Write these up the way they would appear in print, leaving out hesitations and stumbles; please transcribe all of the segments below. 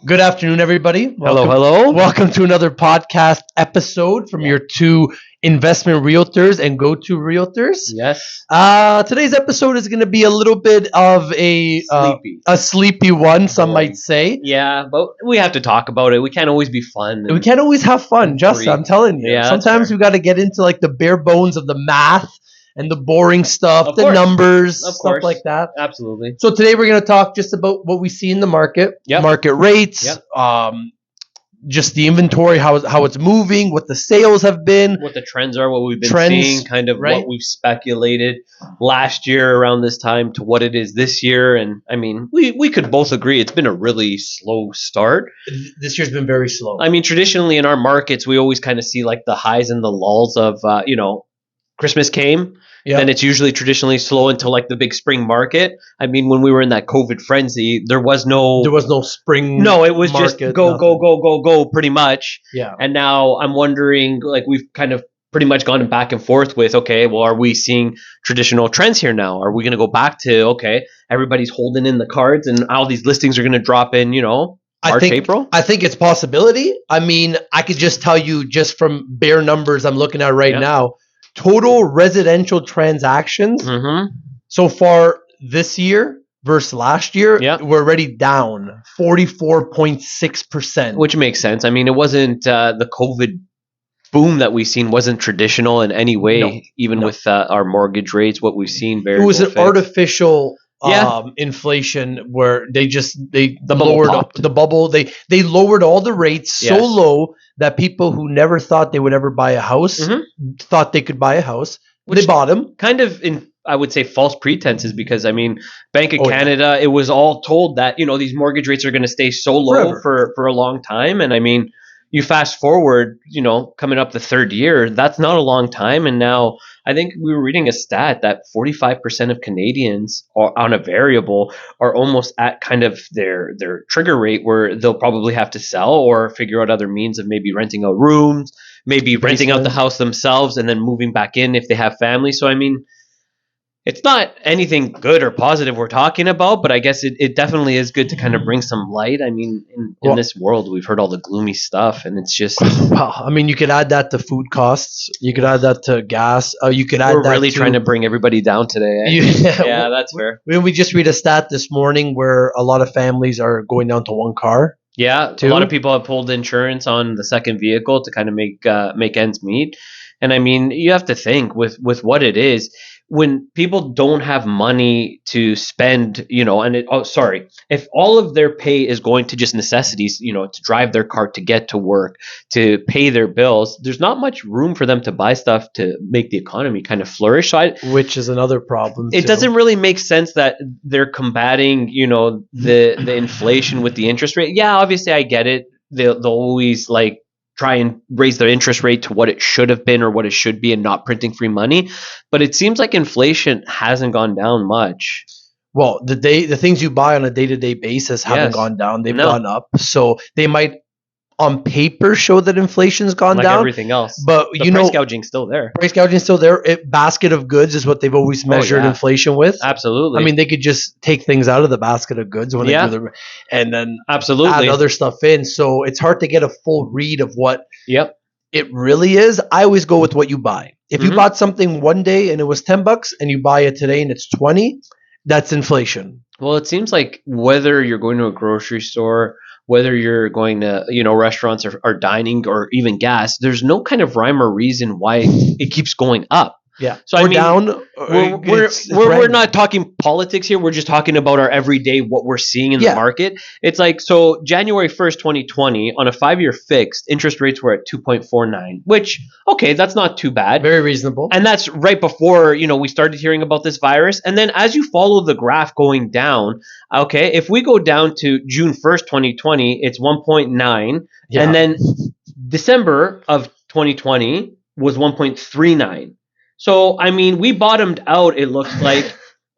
Good afternoon, everybody. Hello. Welcome to another podcast episode from your two investment realtors and go-to realtors. Yes. Today's episode is going to be a little bit of Sleepy. a sleepy one, some Boring. might say. Yeah, but we have to talk about it. We can't always be fun. We can't always have fun, and Justin. free. I'm telling you. Yeah, that's Sometimes fair. we got to get into like the bare bones of the math and the boring stuff, Of the course. numbers, Of stuff course. like that. Absolutely. So today we're going to talk just about what we see in the market, Yep. market rates, Yep. just the inventory, how it's moving, what the sales have been. What the trends are, what we've been Trends, seeing, kind of right? what we've speculated last year around this time to what it is this year. And I mean, we could both agree it's been a really slow start. This year's been very slow. I mean, traditionally in our markets, we always kind of see like the highs and the lulls of, Christmas came. Yeah. Then it's usually traditionally slow until like the big spring market. I mean, when we were in that COVID frenzy, there was no spring. no, it was just market, go, nothing. go, pretty much. Yeah. And now I'm wondering, like, we've kind of pretty much gone back and forth with, okay, well, are we seeing traditional trends here now? Are we going to go back to, okay, everybody's holding in the cards and all these listings are going to drop in, March, April? I think it's possibility. I mean, I could just tell you just from bare numbers I'm looking at right Yeah. now, total residential transactions Mm-hmm. so far this year versus last year, Yeah. we're already down 44.6%. Which makes sense. I mean, it wasn't the COVID boom that we've seen wasn't traditional in any way, No. even No. with our mortgage rates, what we've seen. It was an fixed. artificial Yeah. inflation where they bubble lowered popped. the bubble. They lowered all the rates so Yes. low that people who never thought they would ever buy a house Mhm. thought they could buy a house. Which- They bought them. Kind of in, I would say, false pretenses, because I mean, Bank of Oh, yeah. Canada, it was all told that these mortgage rates are going to stay so low Forever. for a long time. And I mean, you fast forward, coming up the third year, that's not a long time. And now I think we were reading a stat that 45% of Canadians are on a variable are almost at kind of their trigger rate where they'll probably have to sell or figure out other means of maybe renting out rooms, maybe renting out the Basement. house themselves and then moving back in if they have family. So I mean, it's not anything good or positive we're talking about, but I guess it definitely is good to kind of bring some light. I mean, in Well- this world, we've heard all the gloomy stuff, and it's just Well, I mean, you could add that to food costs. You could add that to gas. You could add we're that really to, trying to bring everybody down today. Eh? Yeah, that's fair. We just read a stat this morning where a lot of families are going down to one car. Yeah, Too. a lot of people have pulled insurance on the second vehicle to kind of make ends meet. And I mean, you have to think with what it is when people don't have money to spend, if all of their pay is going to just necessities, to drive their car to get to work, to pay their bills, there's not much room for them to buy stuff to make the economy kind of flourish. So Which is another problem. it too. doesn't really make sense that they're combating, the inflation with the interest rate. Yeah, obviously I get it. They'll always like try and raise their interest rate to what it should have been or what it should be and not printing free money. But it seems like inflation hasn't gone down much. Well, the things you buy on a day-to-day basis haven't Yes. gone down; they've No. gone up. So they might, on paper, show that inflation's gone Like down. everything else. But The you price know, gouging's still there. price gouging is still there. Basket of goods is what they've always measured yeah. inflation with. Absolutely. I mean, they could just take things out of the basket of goods when Yeah. they do and then absolutely. add other stuff in. So it's hard to get a full read of what Yep. it really is. I always go with what you buy. If you Mhm. bought something one day and it was $10 and you buy it today and it's 20, that's inflation. Well, it seems like whether you're going to a grocery store, whether you're going to, restaurants or dining or even gas, there's no kind of rhyme or reason why it keeps going up. Yeah. So or I mean, down. we're not talking politics here. We're just talking about our everyday, what we're seeing in Yeah. the market. It's like, so January 1st, 2020, on a 5-year fixed, interest rates were at 2.49, which, okay, that's not too bad. very reasonable. And that's right before, we started hearing about this virus. And then as you follow the graph going down, okay, if we go down to June 1st, 2020, it's 1.9. Yeah. And then December of 2020 was 1.39. So, I mean, we bottomed out, it looks like,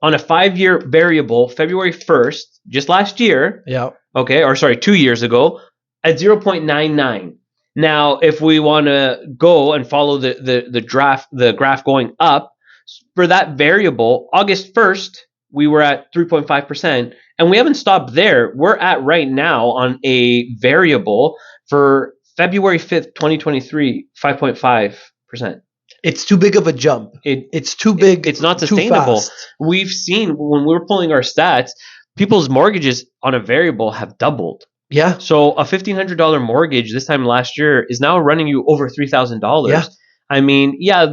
on a 5-year variable, February 1st, just last year, Yeah. okay, or sorry, 2 years ago, at 0.99. Now, if we want to go and follow the graph going up, for that variable, August 1st, we were at 3.5%, and we haven't stopped there. We're at right now on a variable for February 5th, 2023, 5.5%. It's too big of a jump. It's too big. It's not too sustainable. fast. We've seen when we were pulling our stats, people's mortgages on a variable have doubled. Yeah. So a $1,500 mortgage this time last year is now running you over $3,000. Yeah. I mean, yeah,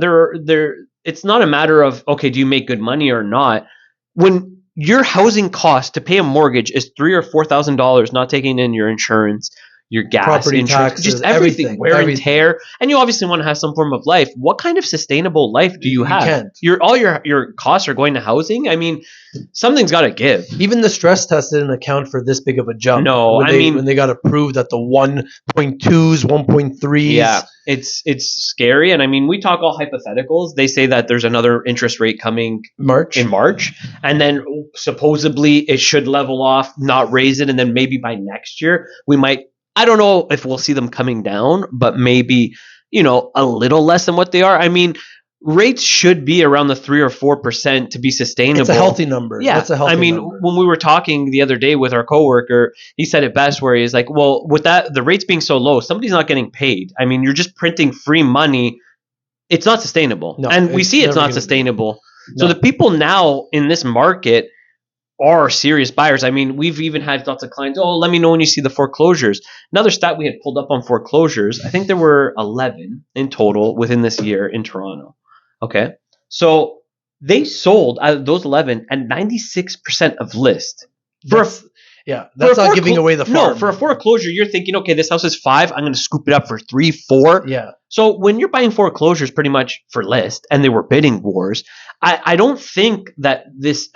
it's not a matter of, okay, do you make good money or not? When your housing cost to pay a mortgage is $3,000 or $4,000, not taking in your insurance, your gas, Property insurance, taxes, just everything, wear everything. and tear, and you obviously want to have some form of life. What kind of sustainable life do you have? Can't. All your costs are going to housing. I mean, something's got to give. Even the stress test didn't account for this big of a jump. No, when they got approved at the 1.2s, 1.3s. Yeah, it's scary. And I mean, we talk all hypotheticals. They say that there's another interest rate coming in March, and then supposedly it should level off, not raise it, and then maybe by next year we might. I don't know if we'll see them coming down, but maybe, a little less than what they are. I mean, rates should be around the 3 or 4% to be sustainable. It's a healthy number. Yeah. That's a healthy number. When we were talking the other day with our coworker, he said it best where he's like, well, with that, the rates being so low, somebody's not getting paid. I mean, you're just printing free money. It's not sustainable. No, and we see it's not sustainable. So the people now in this market are serious buyers. I mean, we've even had lots of clients, let me know when you see the foreclosures. Another stat we had pulled up on foreclosures, I think there were 11 in total within this year in Toronto. Okay. So they sold out of those 11 at 96% of list. That's not giving away the farm. No, for a foreclosure, you're thinking, okay, this house is 5. I'm going to scoop it up for 3, 4. Yeah. So when you're buying foreclosures pretty much for list, and they were bidding wars, I don't think that this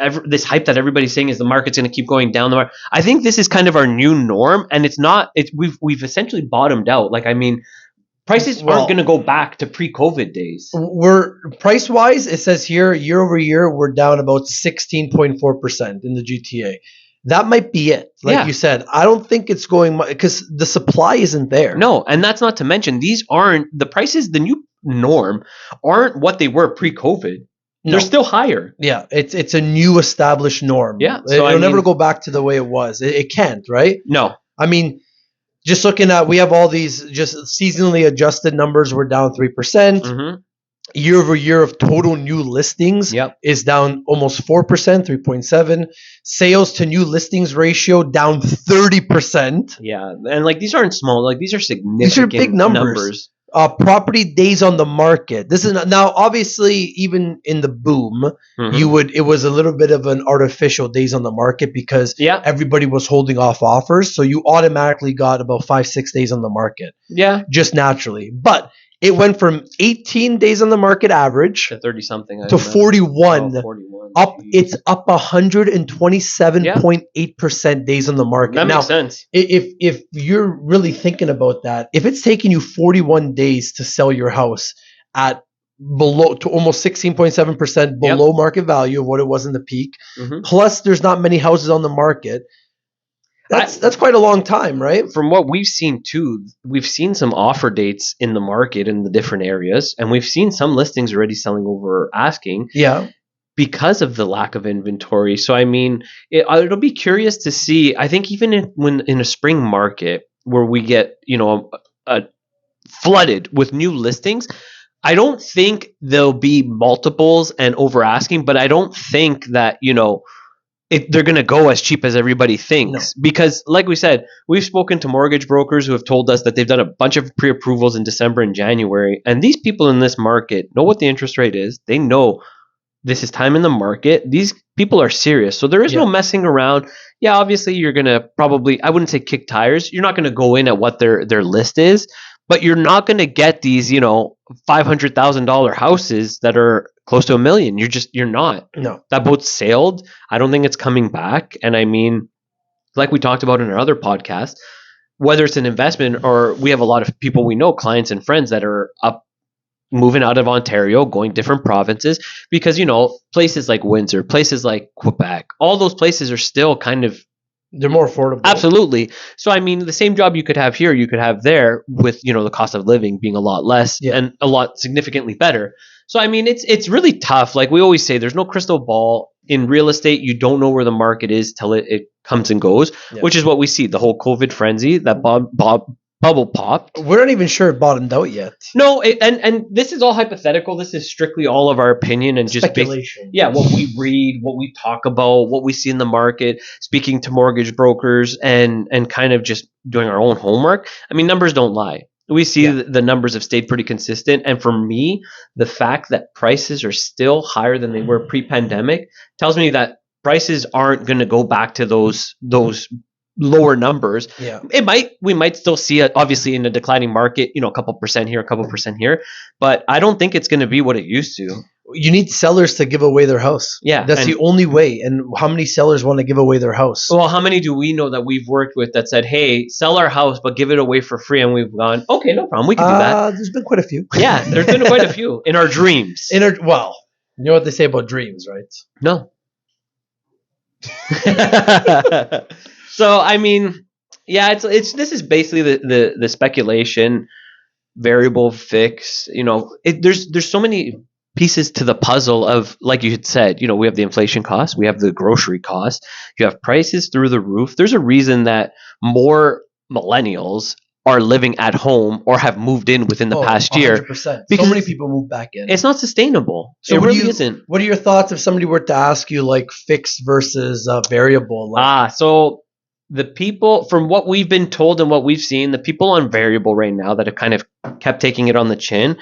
hype that everybody's saying is the market's going to keep going down the market. I think this is kind of our new norm, and it's not. We've essentially bottomed out. Like, I mean, prices aren't going to go back to pre-COVID days. We're price-wise, it says here, year over year, we're down about 16.4% in the GTA. That might be it. Like you said, I don't think it's going because the supply isn't there. No, and that's not to mention these aren't the prices. The new norm aren't what they were pre-COVID. No. They're still higher. Yeah, it's a new established norm. Yeah, so it'll never go back to the way it was. It can't, right? No. I mean, just looking at, we have all these just seasonally adjusted numbers. We're down 3%. Mm-hmm. Year over year of total new listings is down almost 4%, 3.7. Sales to new listings ratio down 30%. Yeah, and like these aren't small. Like these are significant. These are big numbers. Property days on the market. This is now obviously even in the boom, it was a little bit of an artificial days on the market because everybody was holding off offers, so you automatically got about 5-6 days on the market. Yeah, just naturally, but. It went from 18 days on the market average to 30 something to 41. 41. It's up 127.8% days on the market. That makes sense. If you're really thinking about that, if it's taking you 41 days to sell your house at below to almost 16.7% below market value of what it was in the peak, plus there's not many houses on the market. That's quite a long time, right? From what we've seen too, we've seen some offer dates in the market in the different areas, and we've seen some listings already selling over asking. Yeah. Because of the lack of inventory. So I mean, it'll be curious to see. I think even when in a spring market where we get flooded with new listings, I don't think there'll be multiples and over asking, but I don't think that they're going to go as cheap as everybody thinks. No. Because like we said, we've spoken to mortgage brokers who have told us that they've done a bunch of pre-approvals in December and January. And these people in this market know what the interest rate is. They know this is time in the market. These people are serious. So there is no messing around. Yeah, obviously you're going to probably, I wouldn't say kick tires. You're not going to go in at what their list is, but you're not going to get these, $500,000 houses that are close to $1 million. You're not. No. That boat's sailed. I don't think it's coming back. And I mean, like we talked about in our other podcast, whether it's an investment or we have a lot of people we know, clients and friends that are moving out of Ontario, going different provinces because, places like Windsor, places like Quebec, all those places are still kind of, they're more affordable. Absolutely. So, I mean, the same job you could have here, you could have there with, the cost of living being a lot less and a lot significantly better. So, I mean, it's really tough. Like we always say, there's no crystal ball. in real estate, you don't know where the market is till it comes and goes, which is what we see. The whole COVID frenzy, that bubble popped. We're not even sure it bottomed out yet. No, and this is all hypothetical. This is strictly all of our opinion and just speculation. What we read, what we talk about, what we see in the market, speaking to mortgage brokers, and kind of just doing our own homework. I mean, numbers don't lie. We see the numbers have stayed pretty consistent. And for me, the fact that prices are still higher than they were pre-pandemic tells me that prices aren't going to go back to those lower numbers. Yeah. We might still see it obviously in a declining market, a couple percent here, a couple percent here, but I don't think it's going to be what it used to. You need sellers to give away their house. Yeah. That's the only way. And how many sellers want to give away their house? Well, how many do we know that we've worked with that said, hey, sell our house, but give it away for free? And we've gone, okay, no problem. We can do that. There's been quite a few. Yeah, there's been quite a few in our dreams. Well, you know what they say about dreams, right? No. So, I mean, yeah, it's this is basically the speculation, variable, fix. There's so many pieces to the puzzle of, like you had said, we have the inflation cost, we have the grocery cost, you have prices through the roof. There's a reason that more millennials are living at home or have moved in within the past year. 100%. Because so many people move back in. It's not sustainable. So it really isn't. What are your thoughts if somebody were to ask you like fixed versus variable? So the people, from what we've been told and what we've seen, the people on variable right now that have kind of kept taking it on the chin,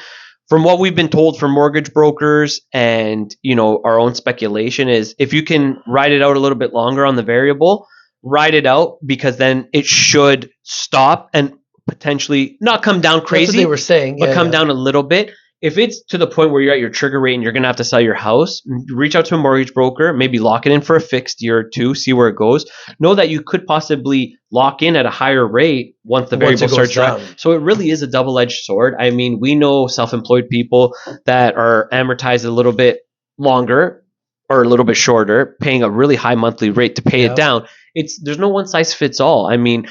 from what we've been told from mortgage brokers and, our own speculation is if you can ride it out a little bit longer on the variable, ride it out, because then it should stop and potentially not come down crazy. That's what they were saying. But come down a little bit. If it's to the point where you're at your trigger rate and you're going to have to sell your house, reach out to a mortgage broker, maybe lock it in for a fixed year or two, see where it goes. Know that you could possibly lock in at a higher rate once the variable starts dropping. So it really is a double-edged sword. I mean, we know self-employed people that are amortized a little bit longer or a little bit shorter, paying a really high monthly rate to pay it down. There's no one size fits all. I mean,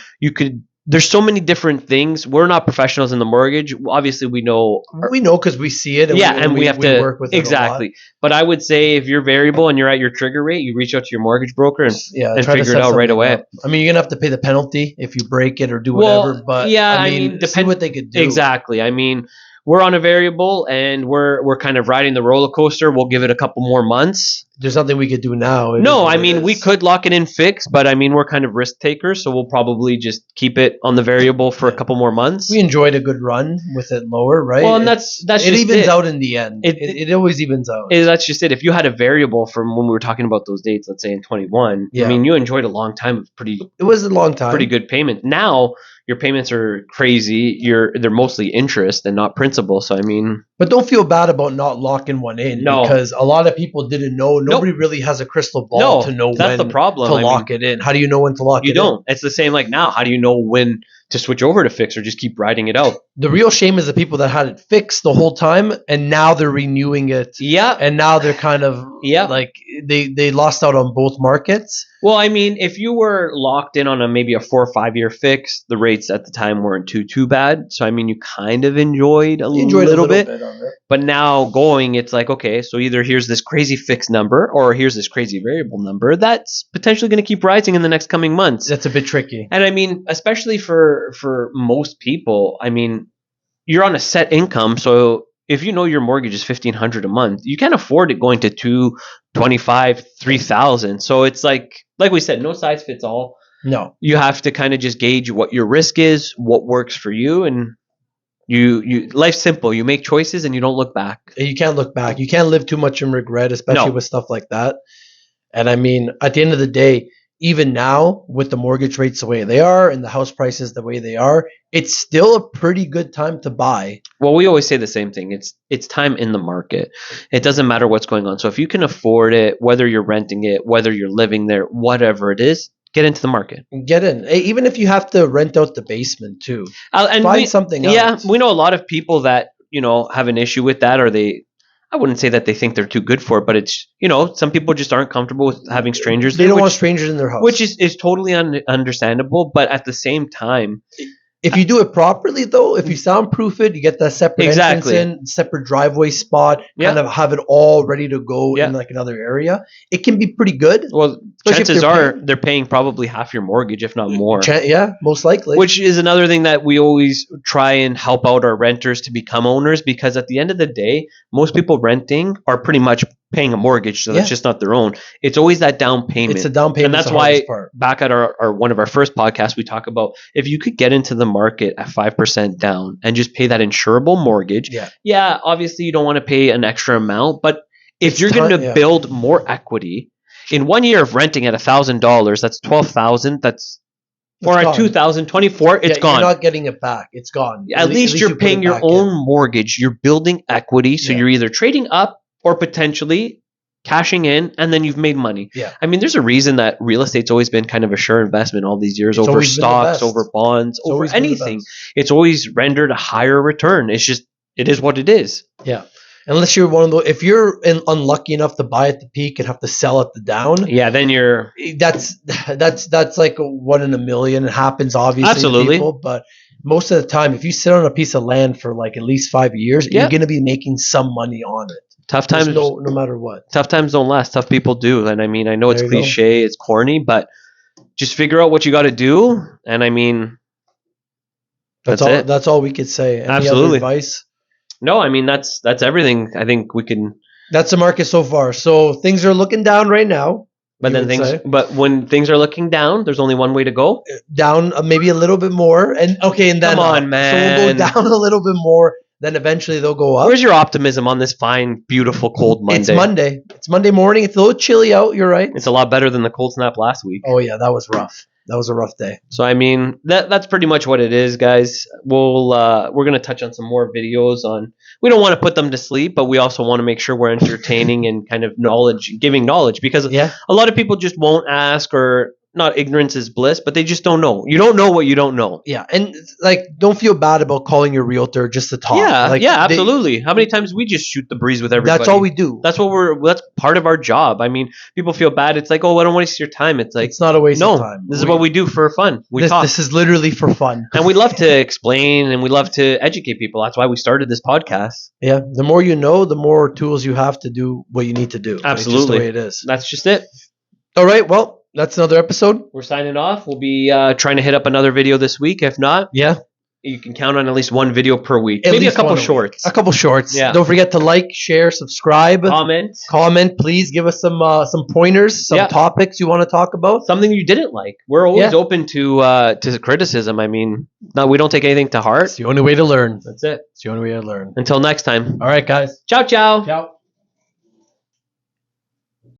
there's so many different things. We're not professionals in the mortgage. Obviously, we know. We know because we see it. And we have to work with it exactly. But I would say if you're variable and you're at your trigger rate, you reach out to your mortgage broker and figure it out right away. Up. I mean, you're gonna have to pay the penalty if you break it or do whatever. But I mean see what they could do. Exactly. I mean, we're on a variable and we're kind of riding the roller coaster. We'll give it a couple more months. There's nothing we could do now. No, I mean, we could lock it in fixed, but I mean, we're kind of risk takers, so we'll probably just keep it on the variable for a couple more months. We enjoyed a good run with it lower, right? Well, and that's it just evens out in the end. It always evens out. That's just it. If you had a variable from when we were talking about those dates, let's say in 21, I mean, you enjoyed a long time of It was a long time. Pretty good payment. Now your payments are crazy. They're mostly interest and not principal. So I mean, but don't feel bad about not locking one in. No, because a lot of people didn't know. Nobody really has a crystal ball to know that's when the problem. to lock it in. How do you know when to lock it in? You don't. It's the same like now. How do you know when to switch over to fix or just keep riding it out? The real shame is the people that had it fixed the whole time and now they're renewing it. Yeah. And now they're kind of like they lost out on both markets. Well, I mean, if you were locked in on maybe a 4 or 5 year fix, the rates at the time weren't too bad. So I mean, you kind of enjoyed a little bit on it. But now it's like, okay, so either here's this crazy fixed number or here's this crazy variable number that's potentially going to keep rising in the next coming months. That's a bit tricky. And I mean, especially for most people, I mean, you're on a set income, so if you know your mortgage is $1,500 a month, you can't afford it going to $2,250, $3,000. So it's like we said, no size fits all. No, you have to kind of just gauge what your risk is, what works for you, and you life's simple. You make choices and you don't look back. You can't look back. You can't live too much in regret, especially with stuff like that. And I mean, at the end of the day, even now with the mortgage rates the way they are and the house prices the way they are, it's still a pretty good time to buy. Well, we always say the same thing. It's time in the market. It doesn't matter what's going on. So if you can afford it, whether you're renting it, whether you're living there, whatever it is, get into the market. Get in. Even if you have to rent out the basement too. And find something else. Yeah, we know a lot of people that, have an issue with that, or I wouldn't say that they think they're too good for it, but it's, some people just aren't comfortable with having strangers. They don't want strangers in their house. Which is totally understandable. But at the same time, If you do it properly, though, if you soundproof it, you get that separate Exactly. entrance in, separate driveway spot, Yeah. kind of have it all ready to go Yeah. in like another area. It can be pretty good. Well, Especially if chances they're are paying- they're paying probably half your mortgage, if not more. Yeah, most likely. Which is another thing that we always try and help out our renters to become owners, because at the end of the day, most people renting are pretty much paying a mortgage, so that's Yeah. just not their own. It's always that down payment. it's a down payment. And that's the why hardest part. back at our one of our first podcasts, we talk about if you could get into the market at 5% down and just pay that insurable mortgage. Yeah. Obviously you don't want to pay an extra amount, but if It's you're going to yeah. build more equity in 1 year of renting at $1,000, that's 12,000. That's or It's at gone. 2024, it's Yeah, gone. You're not getting it back. It's gone. At least you're you put paying it your back own in. mortgage. You're building equity, so Yeah. you're either trading up or potentially cashing in, and then you've made money. Yeah. I mean, there's a reason that real estate's always been kind of a sure investment all these years, It's over always been the stocks, best. over bonds, It's over always been the anything. best. It's always rendered a higher return. It's just, it is what it is. Yeah. Unless you're one of those, if you're unlucky enough to buy at the peak and have to sell at the down, Yeah, then you're that's like a 1 in a million. It happens obviously. to Absolutely. people, but most of the time, if you sit on a piece of land for like at least 5 years, Yeah. you're going to be making some money on it. tough There's times. no matter what. Tough times don't last. Tough people do. And I mean, I know it's There you go. cliche, it's corny, but just figure out what you got to do. And I mean, that's all. it. That's all we could say. Any Absolutely. other advice? no, I mean that's everything. I think we can. That's the market so far. So things are looking down right now. But you then would things. say. But when things are looking down, there's only one way to go. Down maybe a little bit more, and okay, and then Come on, up. man. So we'll go down a little bit more. Then eventually they'll go up. Where's your optimism on this fine, beautiful, cold Monday? It's Monday. It's Monday morning. It's a little chilly out. You're right. It's a lot better than the cold snap last week. Oh yeah, that was rough. That was a rough day. So I mean, that's pretty much what it is, guys. We're gonna touch on some more videos on. We don't want to put them to sleep, but we also want to make sure we're entertaining and kind of giving knowledge, because Yeah. a lot of people just won't ask, or not ignorance is bliss, but they just don't know. You don't know what you don't know. Yeah, and like, don't feel bad about calling your realtor just to talk. Yeah, Like, yeah, absolutely. How many times we just shoot the breeze with everybody? That's all we do. That's part of our job. I mean, people feel bad. It's like, oh, I don't waste your time. It's like, It's not a waste no, of time. this is what we do for fun. We talk. This is literally for fun. And we love to explain, and we love to educate people. That's why we started this podcast. Yeah, the more you know, the more tools you have to do what you need to do. It's just Absolutely. the way it is. That's just it. All right, well, that's another episode. We're signing off. We'll be trying to hit up another video this week. If not, Yeah, you can count on at least one video per week. At Maybe a least couple one a week. shorts. a couple shorts. Yeah. Don't forget to like, share, subscribe, Comment. comment. Please give us some pointers, some Yeah. topics you want to talk about. Something you didn't like. We're always Yeah. open to criticism. I mean, no, we don't take anything to heart. It's the only way to learn. That's it. It's the only way to learn. Until next time. All right, guys. Ciao, ciao. Ciao.